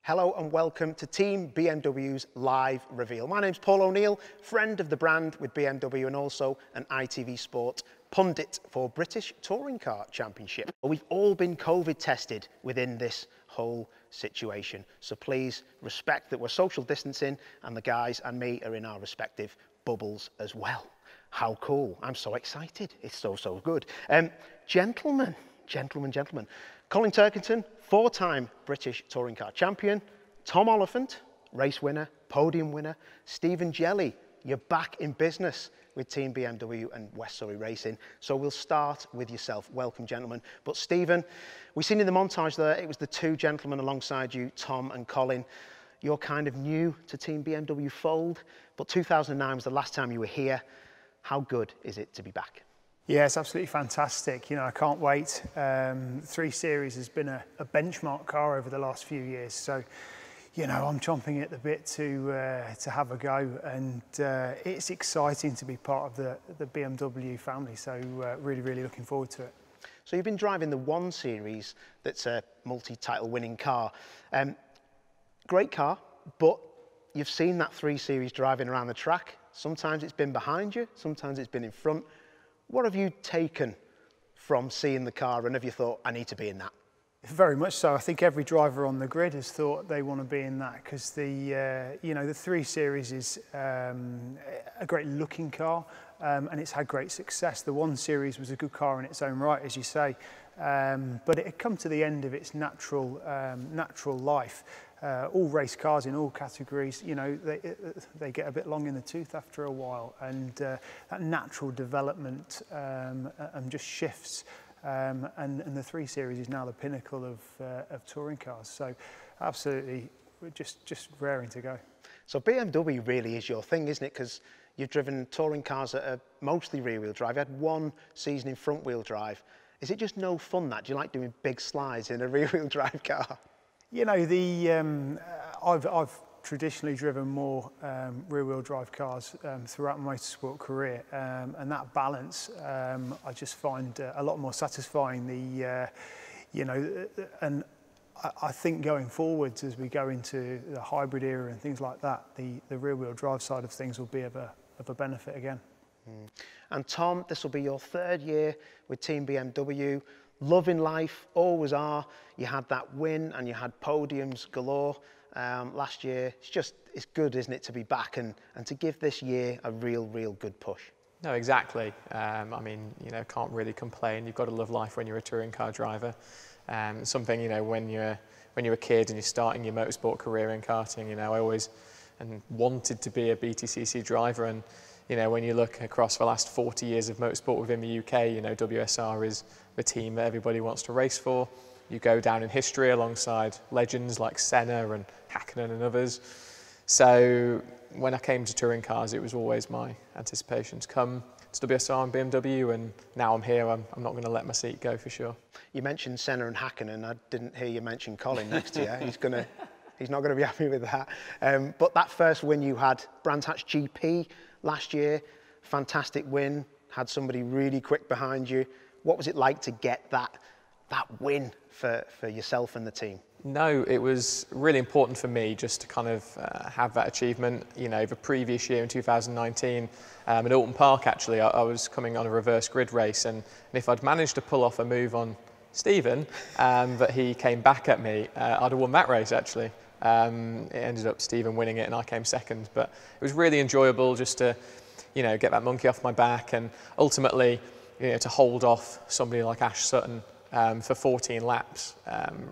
Hello and welcome to Team BMW's live reveal. My name's Paul O'Neill, friend of the brand with BMW and also an ITV Sport pundit for British Touring Car Championship. We've all been COVID tested within this whole situation, so please respect that we're social distancing and the guys and me are in our respective bubbles as well. How cool. I'm so excited. It's so good. Gentlemen. Colin Turkington, four-time British Touring Car Champion. Tom Oliphant, race winner, podium winner. Stephen Jelley, you're back in business with Team BMW and West Surrey Racing. So we'll start with yourself. Welcome, gentlemen. But Stephen, we've seen in the montage there, it was the two gentlemen alongside you, Tom and Colin. You're kind of new to Team BMW fold, but 2009 was the last time you were here. How good is it to be back? Yeah, it's absolutely fantastic. You know, I can't wait. 3 Series has been a benchmark car over the last few years. So, you know, I'm chomping at the bit to have a go. And it's exciting to be part of the BMW family. So really looking forward to it. So you've been driving the 1 Series that's a multi-title winning car. Great car, but you've seen that 3 Series driving around the track. Sometimes it's been behind you, sometimes it's been in front. What have you taken from seeing the car and have you thought, I need to be in that? Very much so. I think every driver on the grid has thought they want to be in that because the 3 Series is a great looking car and it's had great success. The 1 Series was a good car in its own right, as you say, but it had come to the end of its natural life. All race cars in all categories, you know, they get a bit long in the tooth after a while, and that natural development just shifts. And the 3 Series is now the pinnacle of touring cars. So, absolutely, just raring to go. So BMW really is your thing, isn't it? Because you've driven touring cars that are mostly rear-wheel drive. You had 1 season in front-wheel drive. Is it just no fun that? Do you like doing big slides in a rear-wheel drive car? You know, I've traditionally driven more rear-wheel drive cars throughout my motorsport career, and that balance I just find a lot more satisfying. And I think going forwards as we go into the hybrid era and things like that, the rear-wheel drive side of things will be of a benefit again. And Tom, this will be your 3rd year with Team BMW. Loving life, always are. You had that win and you had podiums galore last year. It's good, isn't it, to be back and to give this year a real good push. No, exactly. I mean, you know, can't really complain. You've got to love life when you're a touring car driver. Something, you know, when you're a kid and you're starting your motorsport career in karting, you know, I always wanted to be a BTCC driver. And you know, when you look across the last 40 years of motorsport within the UK, you know, WSR is the team that everybody wants to race for. You go down in history alongside legends like Senna and Hakkinen and others. So when I came to touring cars, it was always my anticipation to come to WSR and BMW, and now I'm here, I'm not going to let my seat go for sure. You mentioned Senna and Hakkinen. I didn't hear you mention Colin next to you. He's not going to be happy with that. But that first win you had, Brands Hatch GP last year, fantastic win, had somebody really quick behind you. What was it like to get that win for yourself and the team? No, it was really important for me just to kind of have that achievement. You know, the previous year in 2019, at Alton Park actually, I was coming on a reverse grid race, and if I'd managed to pull off a move on Stephen, that he came back at me, I'd have won that race actually. It ended up Stephen winning it and I came second, but it was really enjoyable just to, you know, get that monkey off my back and ultimately, you know, to hold off somebody like Ash Sutton for 14 laps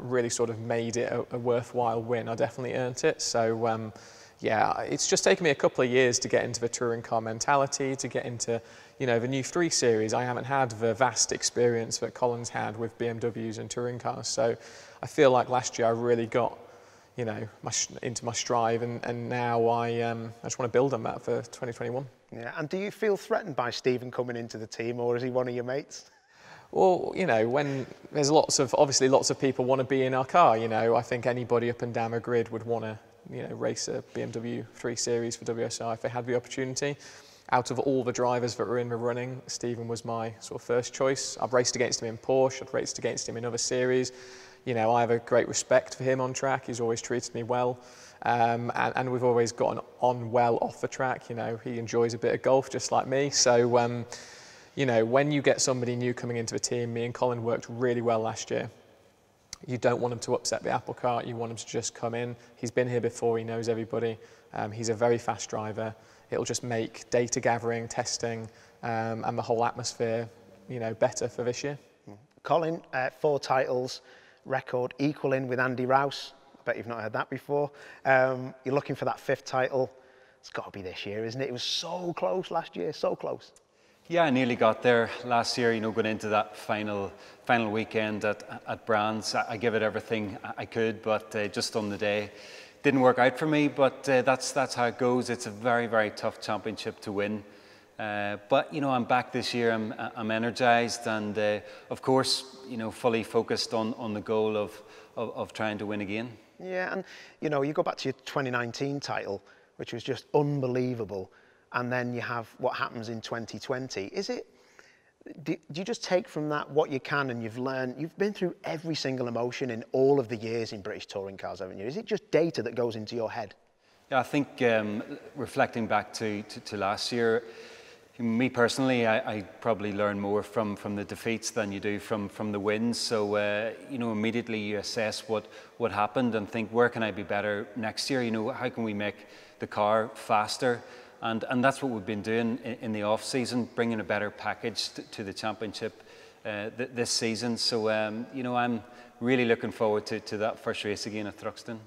really sort of made it a worthwhile win. I definitely earned it. So yeah, it's just taken me a couple of years to get into the touring car mentality, to get into, you know, the new 3 Series. I haven't had the vast experience that Colin's had with BMWs and touring cars. So I feel like last year I really got, you know, into my stride, and now I just want to build on that for 2021. Yeah, and do you feel threatened by Stephen coming into the team, or is he one of your mates? Well, you know, when there's obviously lots of people want to be in our car, you know, I think anybody up and down a grid would want to, you know, race a BMW 3 Series for WSR if they had the opportunity. Out of all the drivers that were in the running, Stephen was my sort of first choice. I've raced against him in Porsche, I've raced against him in other series. you know, I have a great respect for him on track. He's always treated me well. And we've always gotten on well off the track. You know, he enjoys a bit of golf just like me. So, you know, when you get somebody new coming into the team, me and Colin worked really well last year. You don't want him to upset the apple cart. You want him to just come in. He's been here before. He knows everybody. He's a very fast driver. It'll just make data gathering, testing, and the whole atmosphere, you know, better for this year. Colin, 4 titles, record equaling with Andy Rouse. I bet you've not heard that before. You're looking for that 5th title. It's got to be this year, isn't it? It was so close last year, so close. Yeah, I nearly got there last year, you know, going into that final weekend at Brands. I gave it everything I could, but just on the day, didn't work out for me, but that's how it goes. It's a very, very tough championship to win. But, you know, I'm back this year, I'm energised and, of course, you know, fully focused on the goal of trying to win again. Yeah, and, you know, you go back to your 2019 title, which was just unbelievable, and then you have what happens in 2020. Do you just take from that what you can, and you've learned, you've been through every single emotion in all of the years in British touring cars, haven't you? Is it just data that goes into your head? Yeah, I think reflecting back to last year, me personally, I probably learn more from the defeats than you do from the wins. So, you know, immediately you assess what happened and think, where can I be better next year? You know, how can we make the car faster? And that's what we've been doing in the off-season, bringing a better package to the championship this season. So, you know, I'm really looking forward to that first race again at Thruxton.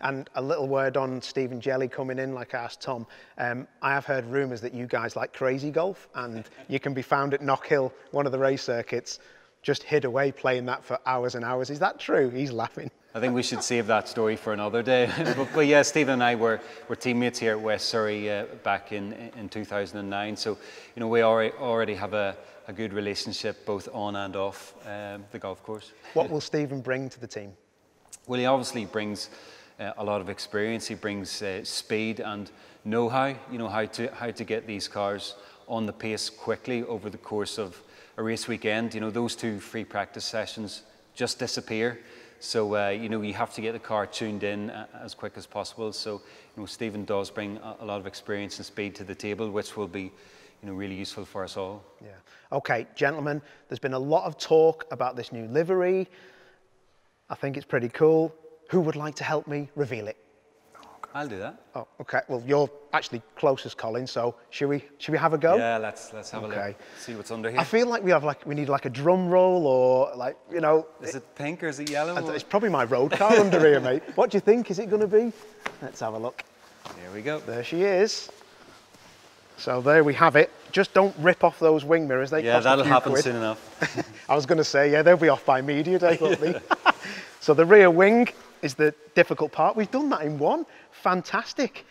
And a little word on Stephen Jelley coming in, like I asked Tom. I have heard rumours that you guys like crazy golf, and you can be found at Knockhill, one of the race circuits, just hid away playing that for hours and hours. Is that true? He's laughing. I think we should save that story for another day. but yeah, Stephen and I were teammates here at West Surrey back in 2009. So, you know, we already have a good relationship both on and off the golf course. What will Stephen bring to the team? Well, he obviously brings a lot of experience. He brings speed and know-how. You know, how to get these cars on the pace quickly over the course of a race weekend. You know, those 2 free practice sessions just disappear. So, you know, you have to get the car tuned in as quick as possible. So, you know, Stephen does bring a lot of experience and speed to the table, which will be, you know, really useful for us all. Yeah. Okay, gentlemen, there's been a lot of talk about this new livery. I think it's pretty cool. Who would like to help me reveal it? I'll do that. Oh, okay. Well, you're actually closest, Colin. So should we have a go? Yeah, let's have a look. See what's under here. I feel like we need like a drum roll, or like, you know. Is it pink or is it yellow? It's probably my road car under here, mate. What do you think? Is it going to be? Let's have a look. There we go. There she is. So there we have it. Just don't rip off those wing mirrors. They cost that'll a few happen quid. soon enough. I was going to say, yeah, they'll be off by media day, won't they? So the rear wing is the difficult part. We've done that in one. Fantastic.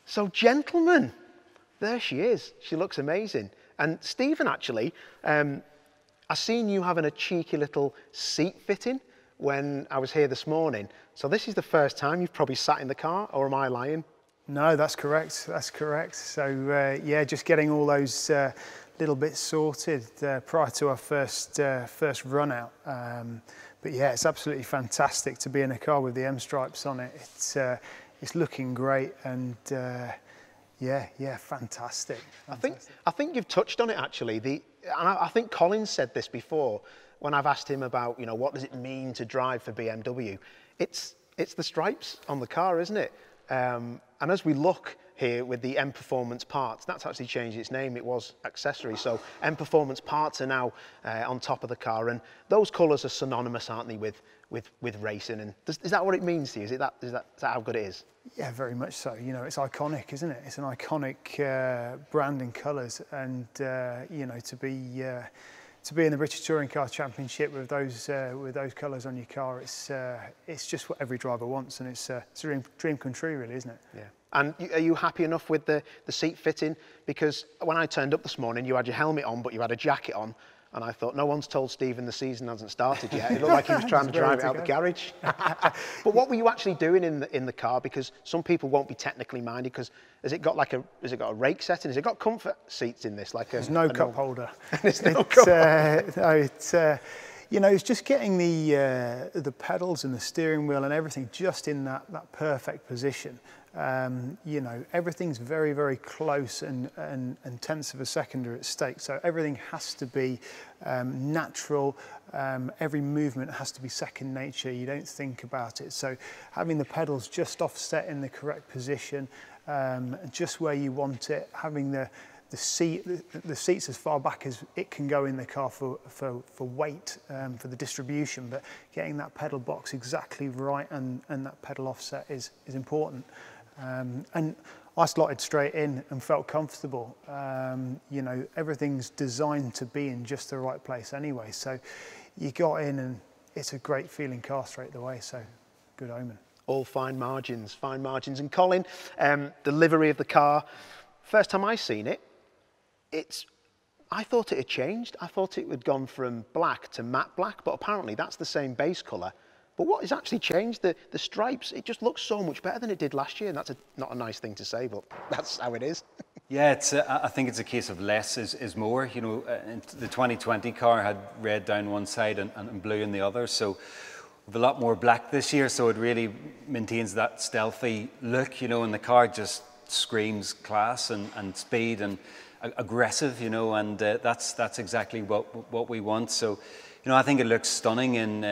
So, gentlemen, there she is. She looks amazing. And Stephen, actually, I seen you having a cheeky little seat fitting when I was here this morning. So this is the first time you've probably sat in the car, or am I lying? No, that's correct. That's correct. So, yeah, just getting all those little bits sorted prior to our first run out. But yeah, it's absolutely fantastic to be in a car with the M stripes on it. It's looking great, and yeah, fantastic. I think you've touched on it actually. And I think Colin said this before when I've asked him about, you know, what does it mean to drive for BMW? It's the stripes on the car, isn't it? And as we look here with the M Performance parts, that's actually changed its name. It was accessories. So M Performance parts are now on top of the car, and those colours are synonymous, aren't they, with racing? And is that what it means to you? Is that how good it is? Yeah, very much so. You know, it's iconic, isn't it? It's an iconic brand in colours, and you know, to be in the British Touring Car Championship with those colours on your car, it's just what every driver wants, and it's a dream come true, really, isn't it? Yeah. And are you happy enough with the seat fitting? Because when I turned up this morning, you had your helmet on, but you had a jacket on. And I thought, no one's told Stephen the season hasn't started yet. It looked like he was trying to drive it out the garage. But what were you actually doing in the car? Because some people won't be technically minded. Because has it got a rake setting? Has it got comfort seats in this? Like there's no cup holder. There's no cup holder. you know, it's just getting the pedals and the steering wheel and everything just in that perfect position. You know, everything's very, very close and tenths of a second are at stake. So everything has to be natural. Every movement has to be second nature. You don't think about it. So having the pedals just offset in the correct position, just where you want it, having the seats as far back as it can go in the car for weight, for the distribution, but getting that pedal box exactly right and that pedal offset is important. And I slotted straight in and felt comfortable. You know, everything's designed to be in just the right place anyway. So you got in and it's a great feeling car straight away. So good omen. All fine margins, fine margins. And Colin, the livery of the car, first time I seen it, I thought it had changed. I thought it had gone from black to matte black, but apparently that's the same base colour. But what has actually changed? The stripes, it just looks so much better than it did last year. And that's not a nice thing to say, but that's how it is. Yeah, I think it's a case of less is more. You know, the 2020 car had red down one side and blue in the other. So we've a lot more black this year. So it really maintains that stealthy look, you know, and the car just screams class and speed and aggressive, you know, and that's exactly what we want. So, you know, I think it looks stunning in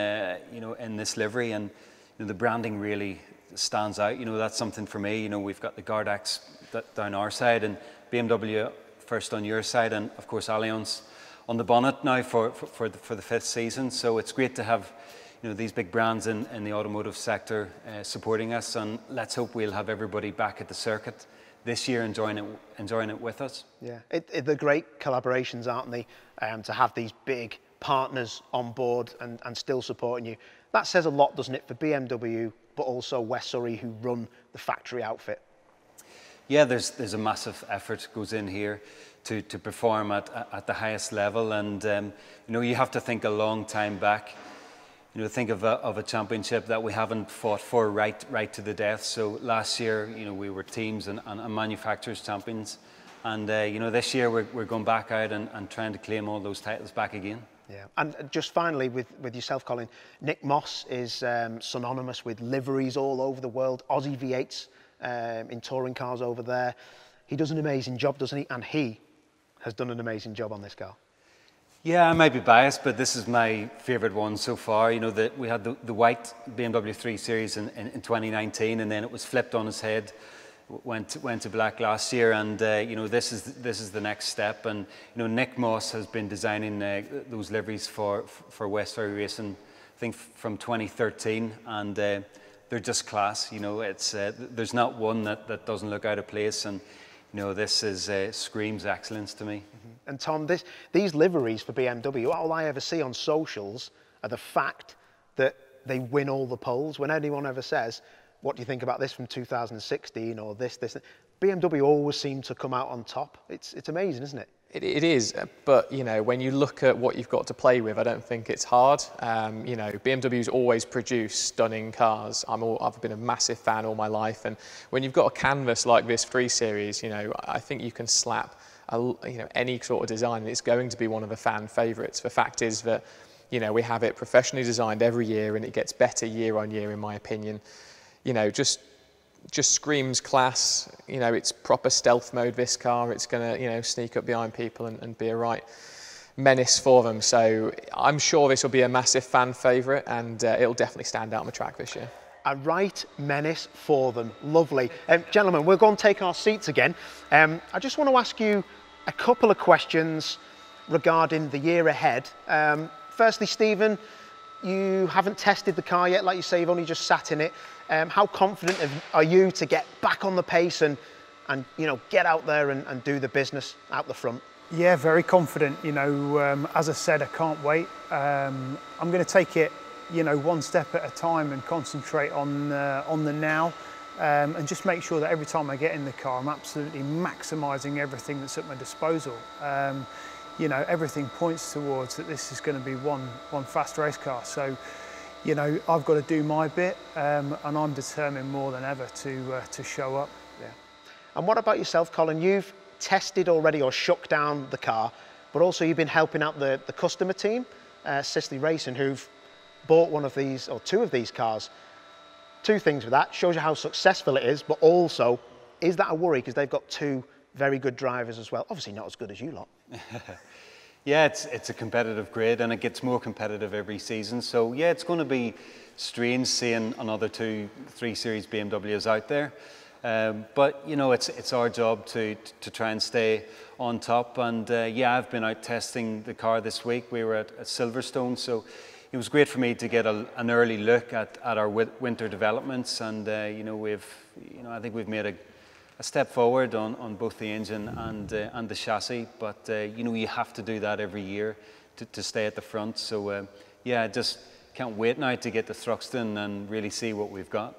you know, in this livery, and you know, the branding really stands out. You know, that's something for me. You know, we've got the Gardax down our side and BMW first on your side, and of course Allianz on the bonnet now for the fifth season. So it's great to have, you know, these big brands in the automotive sector supporting us, and let's hope we'll have everybody back at the circuit this year enjoying it with us. Yeah, they're great collaborations, aren't they? To have these big partners on board and still supporting you. That says a lot, doesn't it, for BMW, but also West Surrey, who run the factory outfit? Yeah, there's a massive effort goes in here to perform at the highest level, and you know, you have to think a long time back. You know, think of a championship that we haven't fought for right to the death. So last year, you know, we were teams and manufacturers champions, and you know, this year we're going back out and trying to claim all those titles back again. Yeah, and just finally with yourself, Colin, Nick Moss is synonymous with liveries all over the world, Aussie V8s in touring cars over there. He does an amazing job, doesn't he? And he has done an amazing job on this car. Yeah, I might be biased, but this is my favourite one so far. You know, we had the white BMW 3 Series in 2019, and then it was flipped on its head, went to black last year, and you know, this is the next step. And you know, Nick Moss has been designing those liveries for West Surrey Racing, I think from 2013, and they're just class. You know, it's there's not one that doesn't look out of place, and you know, this is screams excellence to me. And Tom, these liveries for BMW, all I ever see on socials are the fact that they win all the polls. When anyone ever says, what do you think about this from 2016 or this, BMW always seem to come out on top. It's amazing, isn't it? It is, but you know, when you look at what you've got to play with, I don't think it's hard. You know, BMW's always produced stunning cars. I've been a massive fan all my life, and when you've got a canvas like this 3 Series, you know, I think you can slap any sort of design, and it's going to be one of the fan favourites. The fact is that, you know, we have it professionally designed every year, and it gets better year on year, in my opinion. You know, just screams class. You know, it's proper stealth mode, this car. It's going to, you know, sneak up behind people and be a right menace for them. So I'm sure this will be a massive fan favourite, and it'll definitely stand out on the track this year. A right menace for them. Lovely. Gentlemen, we're going to take our seats again. I just want to ask you a couple of questions regarding the year ahead. Firstly, Stephen, you haven't tested the car yet, like you say, you've only just sat in it. How confident are you to get back on the pace and you know, get out there and do the business out the front? Yeah, very confident. You know, as I said, I can't wait. I'm going to take it, you know, one step at a time and concentrate on the now, and just make sure that every time I get in the car, I'm absolutely maximising everything that's at my disposal. You know, everything points towards that this is going to be one fast race car. So, you know, I've got to do my bit, and I'm determined more than ever to show up. Yeah. And what about yourself, Colin? You've tested already or shook down the car, but also you've been helping out the customer team. Sisley Racing, who've bought one of these, or two of these cars. Two things with that: shows you how successful it is, but also, is that a worry? Because they've got two very good drivers as well. Obviously not as good as you lot. Yeah, it's a competitive grid, and it gets more competitive every season. So yeah, it's going to be strange seeing another 2-3 Series BMWs out there. But you know, it's our job to try and stay on top. And yeah, I've been out testing the car this week. We were at Silverstone, so it was great for me to get an early look at our winter developments. And you know, I think we've made a step forward on both the engine and the chassis. But you know, you have to do that every year to stay at the front. So yeah, I just can't wait now to get to Thruxton and really see what we've got.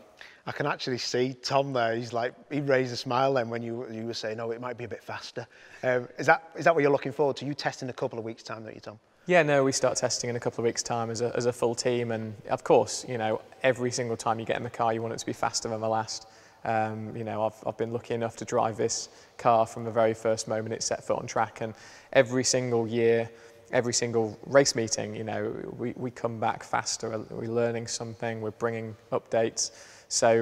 I can actually see Tom there. He raised a smile then when you were saying, "Oh, it might be a bit faster." Is that what you're looking forward to? You test in a couple of weeks' time, don't you, Tom? Yeah, no, we start testing in a couple of weeks' time as a full team, and of course, you know, every single time you get in the car, you want it to be faster than the last. You know, I've been lucky enough to drive this car from the very first moment it set foot on track, and every single year, every single race meeting, you know, we come back faster. We're learning something. We're bringing updates. So,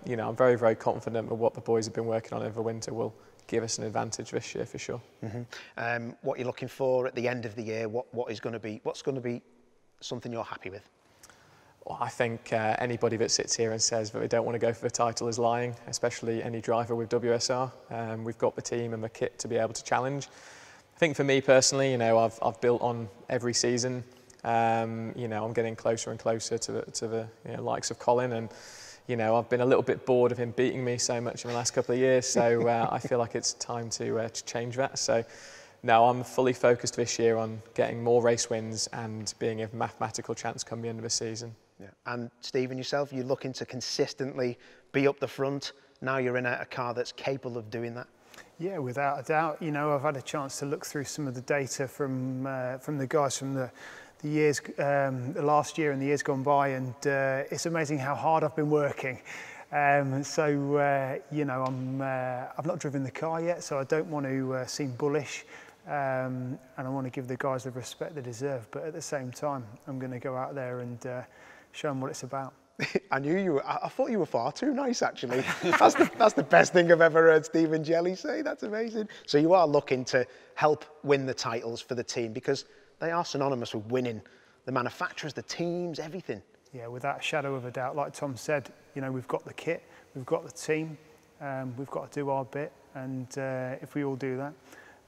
you know, I'm very, very confident that what the boys have been working on over the winter will give us an advantage this year for sure. Mm-hmm. What you're looking for at the end of the year? What's going to be something you're happy with? Well, I think anybody that sits here and says that they don't want to go for the title is lying, especially any driver with WSR. We've got the team and the kit to be able to challenge. I think for me personally, you know, I've built on every season. You know, I'm getting closer and closer to the you know, likes of Colin, and you know, I've been a little bit bored of him beating me so much in the last couple of years. So I feel like it's time to change that. So no, I'm fully focused this year on getting more race wins and being a mathematical chance come the end of the season. Yeah. And Stephen, yourself, you're looking to consistently be up the front. Now you're in a car that's capable of doing that. Yeah, without a doubt. You know, I've had a chance to look through some of the data from the guys from the years, the last year and the years gone by, and it's amazing how hard I've been working. You know, I've not driven the car yet, so I don't want to seem bullish, and I want to give the guys the respect they deserve. But at the same time, I'm going to go out there and show them what it's about. I knew you were. I thought you were far too nice, actually. That's the best thing I've ever heard Stephen Jelley say. That's amazing. So you are looking to help win the titles for the team, because they are synonymous with winning. The manufacturers, the teams, everything. Yeah, without a shadow of a doubt. Like Tom said, you know, we've got the kit, we've got the team, we've got to do our bit, and if we all do that,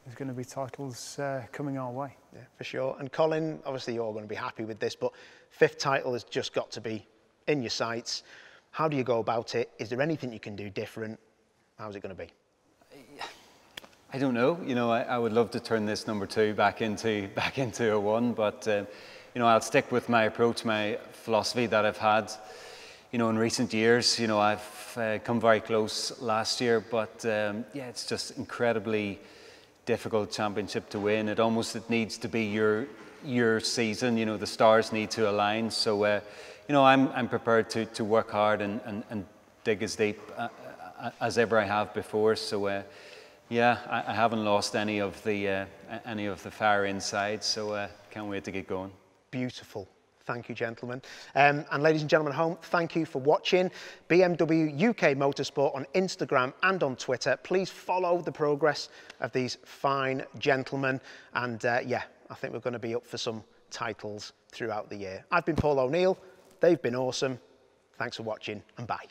there's going to be titles coming our way. Yeah, for sure. And Colin, obviously you're going to be happy with this, but 5th title has just got to be in your sights. How do you go about it? Is there anything you can do different? How's it going to be? I don't know. You know, I would love to turn this number 2 back into a 1, but you know, I'll stick with my approach, my philosophy that I've had, you know, in recent years. You know, I've come very close last year, but yeah, it's just incredibly difficult championship to win. It needs to be your season. You know, the stars need to align. So you know, I'm prepared to work hard and dig as deep as ever I have before. So yeah, I haven't lost any of the fire inside. So can't wait to get going. Beautiful. Thank you, gentlemen. And ladies and gentlemen at home, thank you for watching BMW UK Motorsport on Instagram and on Twitter. Please follow the progress of these fine gentlemen. And yeah, I think we're going to be up for some titles throughout the year. I've been Paul O'Neill. They've been awesome. Thanks for watching, and bye.